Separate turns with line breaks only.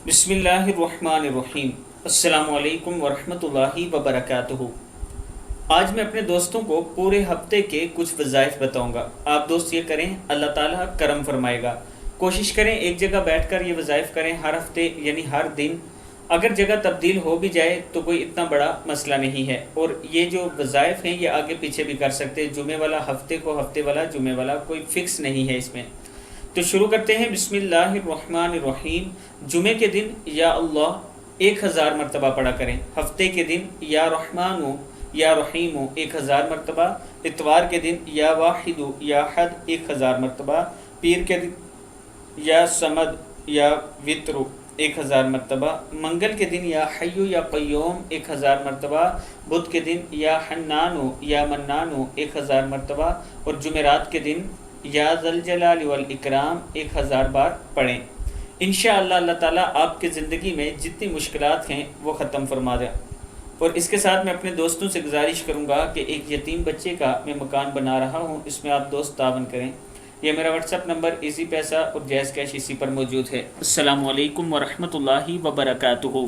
بسم اللہ الرحمن الرحیم۔ السلام علیکم ورحمۃ اللہ وبرکاتہ۔ آج میں اپنے دوستوں کو پورے ہفتے کے کچھ وظائف بتاؤں گا۔ آپ دوست یہ کریں، اللہ تعالیٰ کرم فرمائے گا۔ کوشش کریں ایک جگہ بیٹھ کر یہ وظائف کریں ہر ہفتے، یعنی ہر دن۔ اگر جگہ تبدیل ہو بھی جائے تو کوئی اتنا بڑا مسئلہ نہیں ہے، اور یہ جو وظائف ہیں یہ آگے پیچھے بھی کر سکتے، جمعے والا ہفتے کو، ہفتے والا جمعے والا، کوئی فکس نہیں ہے اس میں۔ تو شروع کرتے ہیں۔ بسم اللہ الرحمن الرحیم۔ جمعے کے دن یا اللہ 1000 مرتبہ پڑھا کریں۔ ہفتے کے دن یا رحمان یا رحیم 1000 مرتبہ۔ اتوار کے دن یا واحد یا حد 1000 مرتبہ۔ پیر کے دن یا سمد یا وتر 1000 مرتبہ۔ منگل کے دن یا حی یا قیوم 1000 مرتبہ۔ بدھ کے دن یا حنان یا منان 1000 مرتبہ، اور جمعرات کے دن یا ذوالجلال والاکرام 1000 بار پڑھیں۔ انشاءاللہ اللہ تعالیٰ آپ کے زندگی میں جتنی مشکلات ہیں وہ ختم فرما دیں۔ اور اس کے ساتھ میں اپنے دوستوں سے گزارش کروں گا کہ ایک یتیم بچے کا میں مکان بنا رہا ہوں، اس میں آپ دوست تعاون کریں۔ یہ میرا واٹس ایپ نمبر ایزی پیسہ اور جیز کیش اسی پر موجود ہے۔ السلام علیکم ورحمۃ اللہ وبرکاتہ۔